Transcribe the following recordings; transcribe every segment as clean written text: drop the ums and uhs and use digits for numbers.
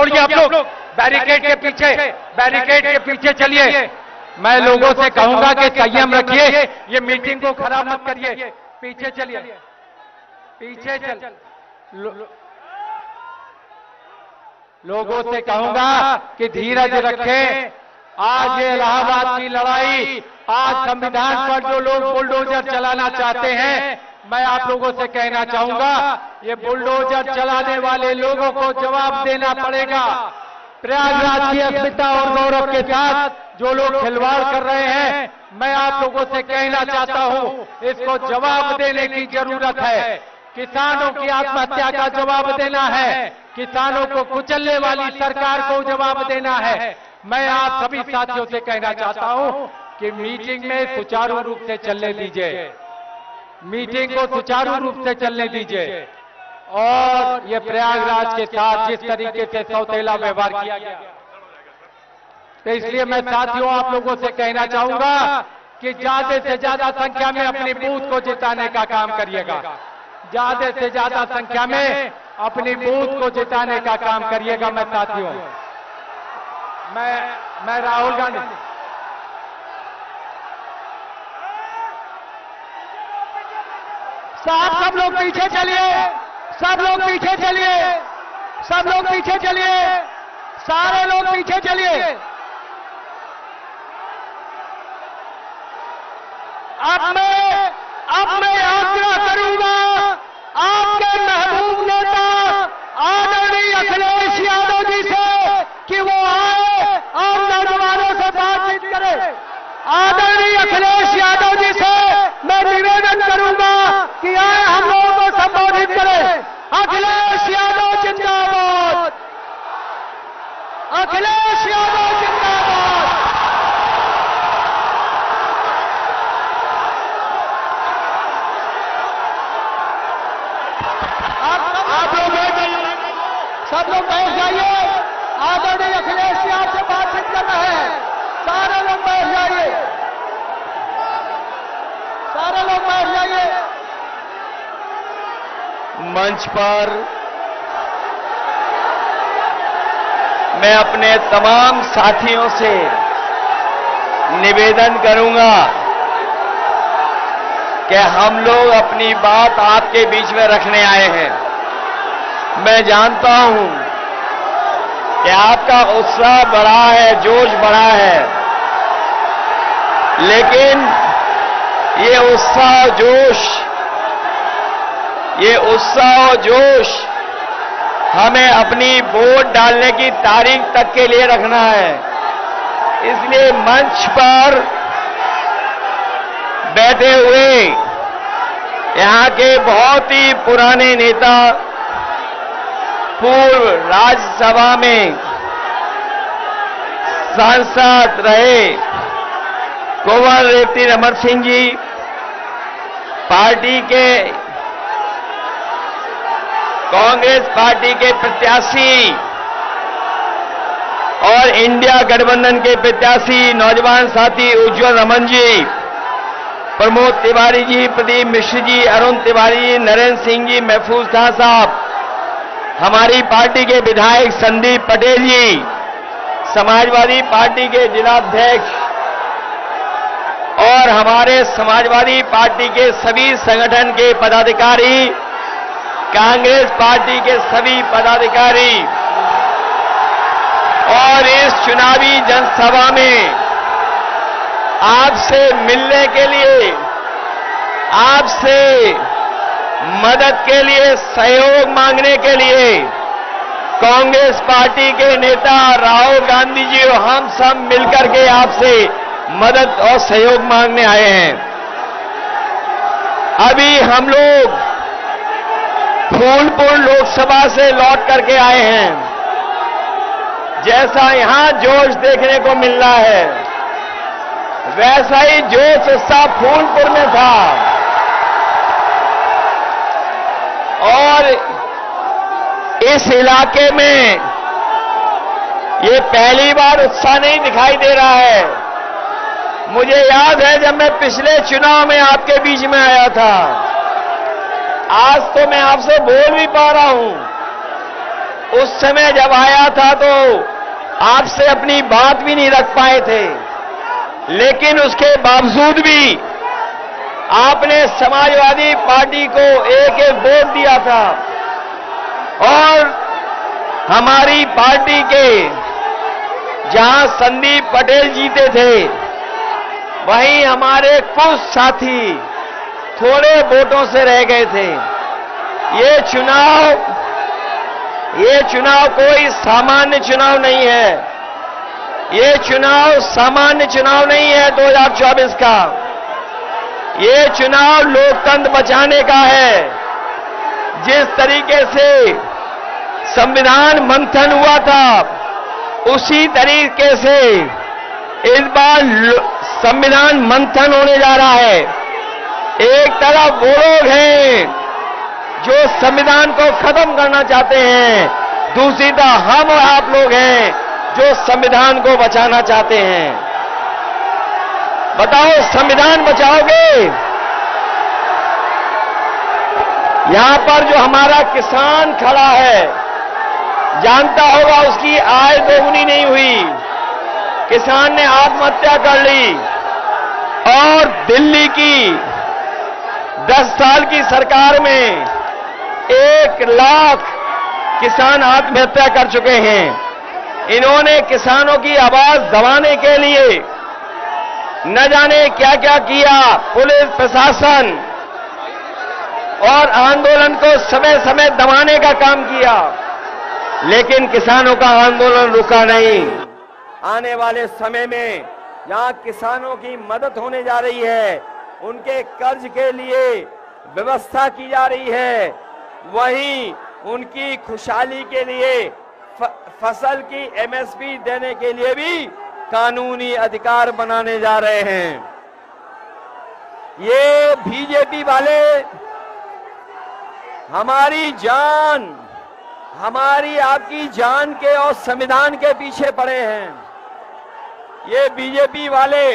तोड़िए आप लोग, बैरिकेड के पीछे चलिए। मैं लोगों से कहूंगा कि संयम रखिए, ये मीटिंग को खराब मत करिए। पीछे चलिए, पीछे चल। लोगों से कहूंगा कि धीरज रखें। आज ये इलाहाबाद की लड़ाई, आज संविधान पर जो लोग बुलडोजर चलाना चाहते हैं, मैं आप लोगों से कहना चाहूंगा, ये बुलडोजर चलाने वाले लोगों को जवाब देना पड़ेगा। प्रयागराज की अस्मिता और गौरव के साथ जो लोग खिलवाड़ कर रहे हैं, मैं आप लोगों से कहना चाहता हूं, इसको जवाब देने की जरूरत है। किसानों की आत्महत्या का जवाब देना है, किसानों को कुचलने वाली सरकार को जवाब देना है। मैं आप सभी साथियों से कहना चाहता हूं कि मीटिंग में सुचारू रूप से चलने दीजिए, मीटिंग को सुचारू रूप से चलने दीजिए। और ये प्रयागराज के साथ जिस तरीके से सौतेला व्यवहार किया गया, तो इसलिए मैं साथियों आप लोगों से कहना चाहूंगा कि ज्यादा से ज्यादा संख्या में अपनी बूथ को जिताने का काम करिएगा, ज्यादा से ज्यादा संख्या में अपनी बूथ को जिताने का काम करिएगा। मैं साथियों, मैं राहुल गांधी, साहब सब लोग पीछे चलिए, सब लोग पीछे चलिए, सब लोग पीछे चलिए, सारे लोग पीछे चलिए। अब मैं आग्रह करूंगा आपके महबूब नेता आदरणीय अखिलेश यादव जी से कि वो आए और नौजवानों से बातचीत करें। आदरणीय अखिलेश यादव जी से मैं निवेदन करूंगा कि आए हम लोगों को संबोधित करें। अखिलेश यादव जिंदाबाद, अखिलेश यादव जिंदाबाद। सब लोग बैठ जाइए, आदरणीय अखिलेश यादव से बातचीत करना है। सारे लोग बैठ जाइए, सारे लोग बैठ जाइए। मंच पर मैं अपने तमाम साथियों से निवेदन करूंगा कि हम लोग अपनी बात आपके बीच में रखने आए हैं। मैं जानता हूं कि आपका उत्साह बढ़ा है, जोश बढ़ा है, लेकिन ये उत्साह और जोश हमें अपनी वोट डालने की तारीख तक के लिए रखना है। इसलिए मंच पर बैठे हुए यहां के बहुत ही पुराने नेता, पूर्व राज्यसभा में सांसद रहे कुंवर रेवती रमन सिंह जी, पार्टी के कांग्रेस पार्टी के प्रत्याशी और इंडिया गठबंधन के प्रत्याशी नौजवान साथी उज्जवल रमन जी, प्रमोद तिवारी जी, प्रदीप मिश्र जी, अरुण तिवारी जी, नरेंद्र सिंह जी, महफूज खान साहब, हमारी पार्टी के विधायक संदीप पटेल जी, समाजवादी पार्टी के जिलाध्यक्ष और हमारे समाजवादी पार्टी के सभी संगठन के पदाधिकारी, कांग्रेस पार्टी के सभी पदाधिकारी, और इस चुनावी जनसभा में आपसे मिलने के लिए, आपसे मदद के लिए, सहयोग मांगने के लिए कांग्रेस पार्टी के नेता राहुल गांधी जी और हम सब मिलकर के आपसे मदद और सहयोग मांगने आए हैं। अभी हम लोग फूलपुर लोकसभा से लौट करके आए हैं। जैसा यहां जोश देखने को मिल रहा है, वैसा ही जोश उत्साह फूलपुर में था। और इस इलाके में ये पहली बार उत्साह नहीं दिखाई दे रहा है। मुझे याद है जब मैं पिछले चुनाव में आपके बीच में आया था, आज तो मैं आपसे बोल भी पा रहा हूं, उस समय जब आया था तो आपसे अपनी बात भी नहीं रख पाए थे, लेकिन उसके बावजूद भी आपने समाजवादी पार्टी को एक एक वोट दिया था और हमारी पार्टी के जहां संदीप पटेल जीते थे, वहीं हमारे कुछ साथी थोड़े वोटों से रह गए थे। ये चुनाव कोई सामान्य चुनाव नहीं है। ये चुनाव सामान्य चुनाव नहीं है 2024 का। ये चुनाव लोकतंत्र बचाने का है। जिस तरीके से संविधान मंथन हुआ था, उसी तरीके से इस बार संविधान मंथन होने जा रहा है। एक तरफ वो लोग हैं जो संविधान को खत्म करना चाहते हैं, दूसरी तरफ हम और आप लोग हैं जो संविधान को बचाना चाहते हैं। बताओ, संविधान बचाओगे? यहां पर जो हमारा किसान खड़ा है, जानता होगा उसकी आय दोगुनी नहीं हुई। किसान ने आत्महत्या कर ली और दिल्ली की 10 साल की सरकार में 1 लाख किसान आत्महत्या कर चुके हैं। इन्होंने किसानों की आवाज दबाने के लिए न जाने क्या क्या किया। पुलिस प्रशासन और आंदोलन को समय समय दबाने का काम किया, लेकिन किसानों का आंदोलन रुका नहीं। आने वाले समय में जहां किसानों की मदद होने जा रही है, उनके कर्ज के लिए व्यवस्था की जा रही है, वहीं उनकी खुशहाली के लिए फसल की एमएसपी देने के लिए भी कानूनी अधिकार बनाने जा रहे हैं। ये बीजेपी वाले हमारी जान, हमारी आपकी जान के और संविधान के पीछे पड़े हैं। ये बीजेपी वाले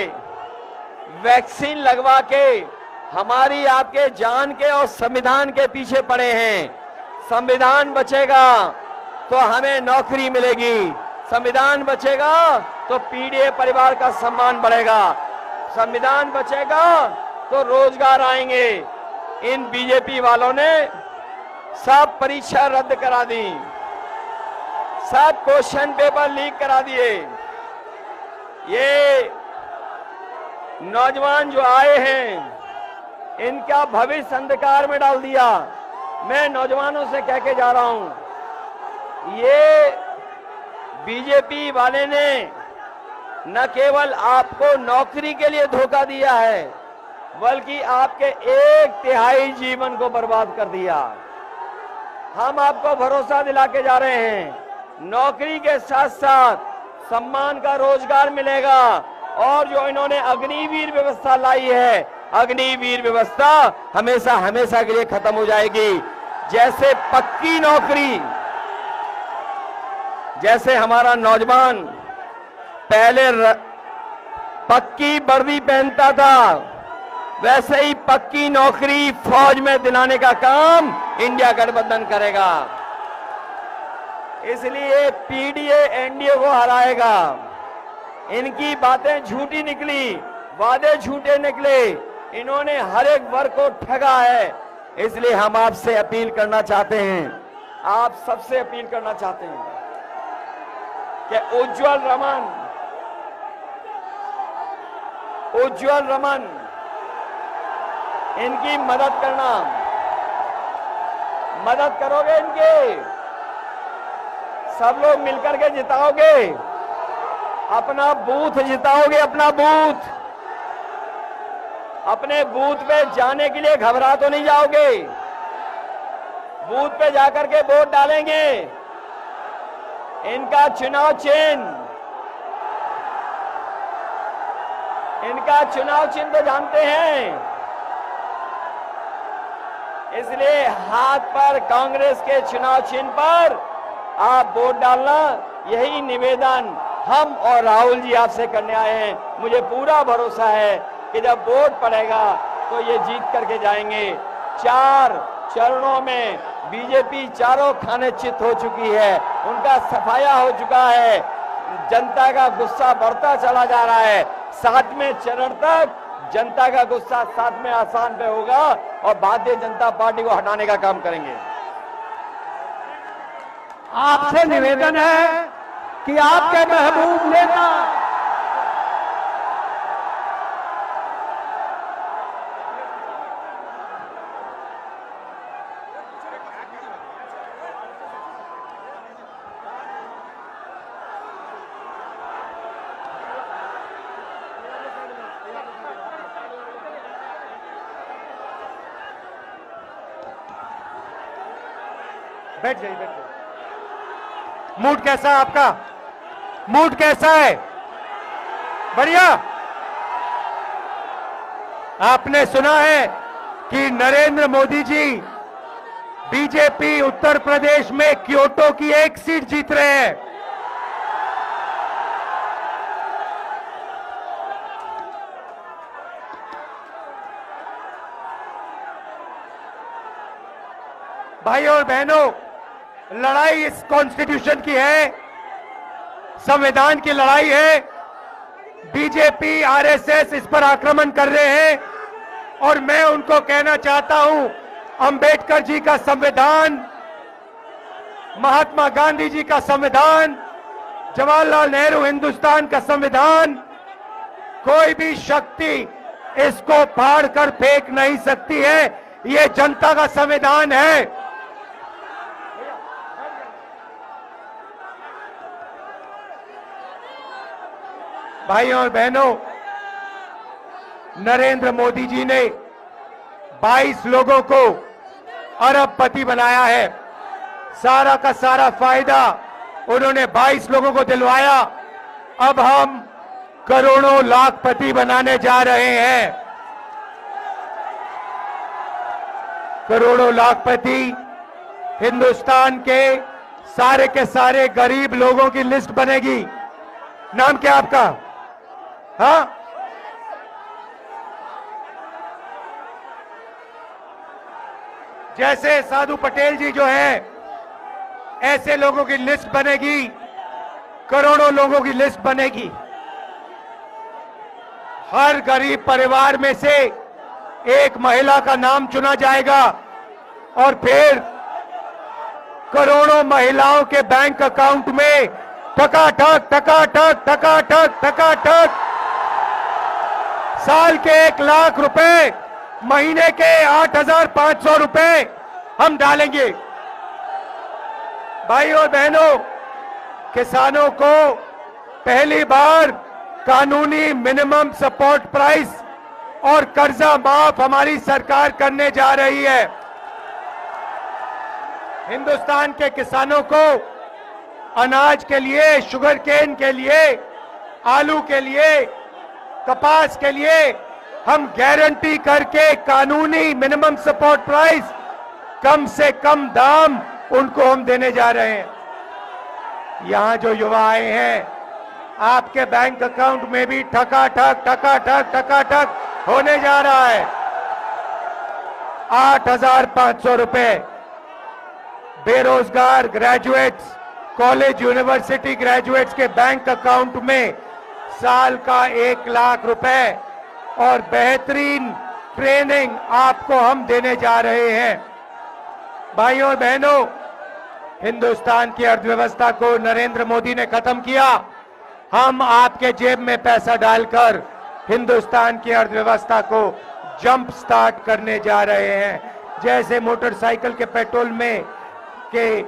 वैक्सीन लगवा के हमारी आपके जान के और संविधान के पीछे पड़े हैं। संविधान बचेगा तो हमें नौकरी मिलेगी, संविधान बचेगा तो पीड़ित परिवार का सम्मान बढ़ेगा, संविधान बचेगा तो रोजगार आएंगे। इन बीजेपी वालों ने सब परीक्षा रद्द करा दी, सब क्वेश्चन पेपर लीक करा दिए। ये नौजवान जो आए हैं, इनका भविष्य अंधकार में डाल दिया। मैं नौजवानों से कह के जा रहा हूं, ये बीजेपी वाले ने न केवल आपको नौकरी के लिए धोखा दिया है, बल्कि आपके 1/3 जीवन को बर्बाद कर दिया। हम आपको भरोसा दिला के जा रहे हैं, नौकरी के साथ साथ सम्मान का रोजगार मिलेगा। और जो इन्होंने अग्निवीर व्यवस्था लाई है, अग्निवीर व्यवस्था हमेशा हमेशा के लिए खत्म हो जाएगी। जैसे पक्की नौकरी, जैसे हमारा नौजवान पहले पक्की वर्दी पहनता था, वैसे ही पक्की नौकरी फौज में दिलाने का काम इंडिया गठबंधन करेगा। इसलिए पीडीए एनडीए को हराएगा। इनकी बातें झूठी निकली, वादे झूठे निकले, इन्होंने हर एक वर्ग को ठगा है। इसलिए हम आपसे अपील करना चाहते हैं, आप सबसे अपील करना चाहते हैं कि उज्जवल रमन इनकी मदद करना, मदद करोगे इनके? सब लोग मिलकर के जिताओगे? अपना बूथ जिताओगे? अपने बूथ पे जाने के लिए घबरा तो नहीं जाओगे? बूथ पे जाकर के वोट डालेंगे। इनका चुनाव चिन्ह तो जानते हैं, इसलिए हाथ पर कांग्रेस के चुनाव चिन्ह पर आप वोट डालना, यही निवेदन हम और राहुल जी आपसे करने आए हैं। मुझे पूरा भरोसा है कि जब वोट पड़ेगा तो ये जीत करके जाएंगे। 4 चरणों में बीजेपी चारों खाने चित हो चुकी है, उनका सफाया हो चुका है। जनता का गुस्सा बढ़ता चला जा रहा है। 7वें चरण तक जनता का गुस्सा 7वें आसान पे होगा और भारतीय जनता पार्टी को हटाने का काम करेंगे। आपसे निवेदन है कि आपके महबूब नेता बैठ जाइए। मूड कैसा है आपका? मूड कैसा है? बढ़िया। आपने सुना है कि नरेंद्र मोदी जी बीजेपी उत्तर प्रदेश में क्योटो की 1 सीट जीत रहे हैं। भाइयों और बहनों, लड़ाई इस कॉन्स्टिट्यूशन की है, संविधान की लड़ाई है। बीजेपी आरएसएस इस पर आक्रमण कर रहे हैं और मैं उनको कहना चाहता हूं, अंबेडकर जी का संविधान, महात्मा गांधी जी का संविधान, जवाहरलाल नेहरू हिंदुस्तान का संविधान, कोई भी शक्ति इसको फाड़ कर फेंक नहीं सकती है। ये जनता का संविधान है। भाइयों और बहनों, नरेंद्र मोदी जी ने 22 लोगों को अरबपति बनाया है। सारा का सारा फायदा उन्होंने 22 लोगों को दिलवाया। अब हम करोड़ों लाखपति बनाने जा रहे हैं। करोड़ों लाखपति हिंदुस्तान के सारे गरीब लोगों की लिस्ट बनेगी। नाम क्या आपका? हाँ, जैसे साधु पटेल जी जो हैं, ऐसे लोगों की लिस्ट बनेगी, करोड़ों लोगों की लिस्ट बनेगी। हर गरीब परिवार में से एक महिला का नाम चुना जाएगा और फिर करोड़ों महिलाओं के बैंक अकाउंट में टकाटक टकाटक टकाटक टकाटक साल के 1 लाख रुपए, महीने के 8,500 रुपए हम डालेंगे। भाई और बहनों, किसानों को पहली बार कानूनी मिनिमम सपोर्ट प्राइस और कर्जा माफ हमारी सरकार करने जा रही है। हिंदुस्तान के किसानों को अनाज के लिए, शुगर केन के लिए, आलू के लिए, कपास के लिए हम गारंटी करके कानूनी मिनिमम सपोर्ट प्राइस, कम से कम दाम उनको हम देने जा रहे हैं। यहां जो युवा आए हैं, आपके बैंक अकाउंट में भी ठकाठक ठकाठक ठकाठक होने जा रहा है। 8,500 रुपए बेरोजगार ग्रेजुएट्स, कॉलेज यूनिवर्सिटी ग्रेजुएट्स के बैंक अकाउंट में साल का 1 लाख रुपए और बेहतरीन ट्रेनिंग आपको हम देने जा रहे हैं। भाइयों और बहनों, हिंदुस्तान की अर्थव्यवस्था को नरेंद्र मोदी ने खत्म किया। हम आपके जेब में पैसा डालकर हिंदुस्तान की अर्थव्यवस्था को जंप स्टार्ट करने जा रहे हैं। जैसे मोटरसाइकिल के पेट्रोल में के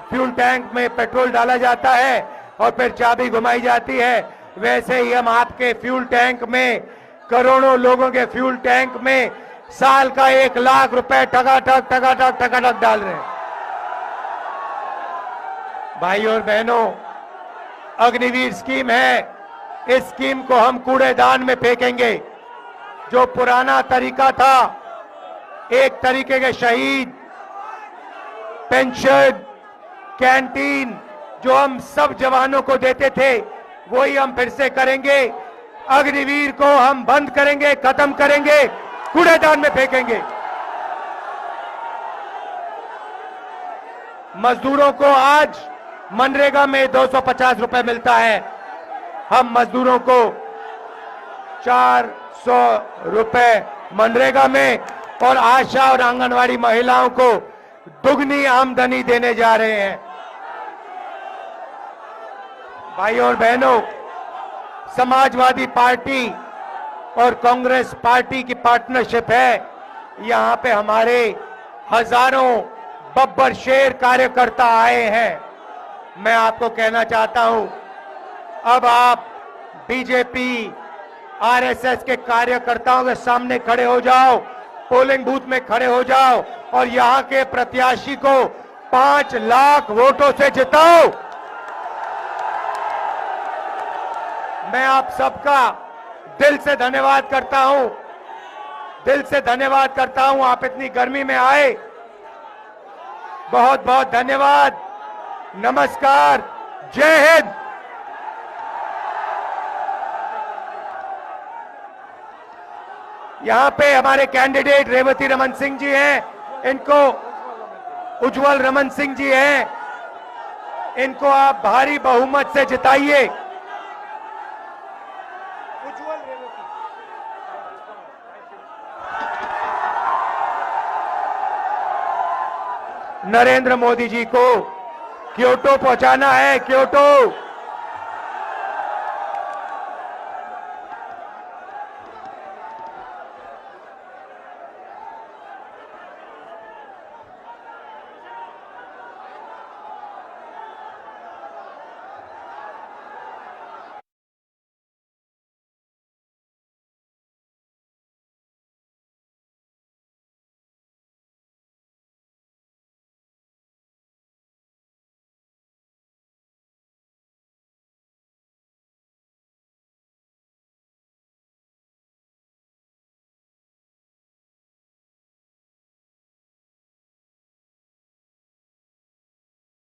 फ्यूल टैंक में पेट्रोल डाला जाता है और फिर चाबी घुमाई जाती है, वैसे ही हम आपके फ्यूल टैंक में, करोड़ों लोगों के फ्यूल टैंक में साल का 1 लाख रुपए टकाटक टकाटक टकाटक डाल रहे हैं। भाइयों और बहनों, अग्निवीर स्कीम है, इस स्कीम को हम कूड़ेदान में फेंकेंगे। जो पुराना तरीका था, एक तरीके के शहीद, पेंशन, कैंटीन जो हम सब जवानों को देते थे, वही हम फिर से करेंगे। अग्निवीर को हम बंद करेंगे, खत्म करेंगे, कूड़ेदान में फेंकेंगे। मजदूरों को आज मनरेगा में 250 रुपए मिलता है। हम मजदूरों को 400 रुपए मनरेगा में और आशा और आंगनवाड़ी महिलाओं को दुगनी आमदनी देने जा रहे हैं। भाइयों और बहनों, समाजवादी पार्टी और कांग्रेस पार्टी की पार्टनरशिप है। यहां पे हमारे हजारों बब्बर शेर कार्यकर्ता आए हैं। मैं आपको कहना चाहता हूं, अब आप बीजेपी आरएसएस के कार्यकर्ताओं के सामने खड़े हो जाओ, पोलिंग बूथ में खड़े हो जाओ और यहां के प्रत्याशी को 5 लाख वोटों से जिताओ। मैं आप सबका दिल से धन्यवाद करता हूं, दिल से धन्यवाद करता हूं। आप इतनी गर्मी में आए, बहुत बहुत धन्यवाद। नमस्कार, जय हिंद। यहां पे हमारे कैंडिडेट रेवती रमन सिंह जी हैं, इनको उज्जवल रमन सिंह जी हैं, इनको आप भारी बहुमत से जिताइए। नरेंद्र मोदी जी को क्योटो पहुंचाना है, क्योटो।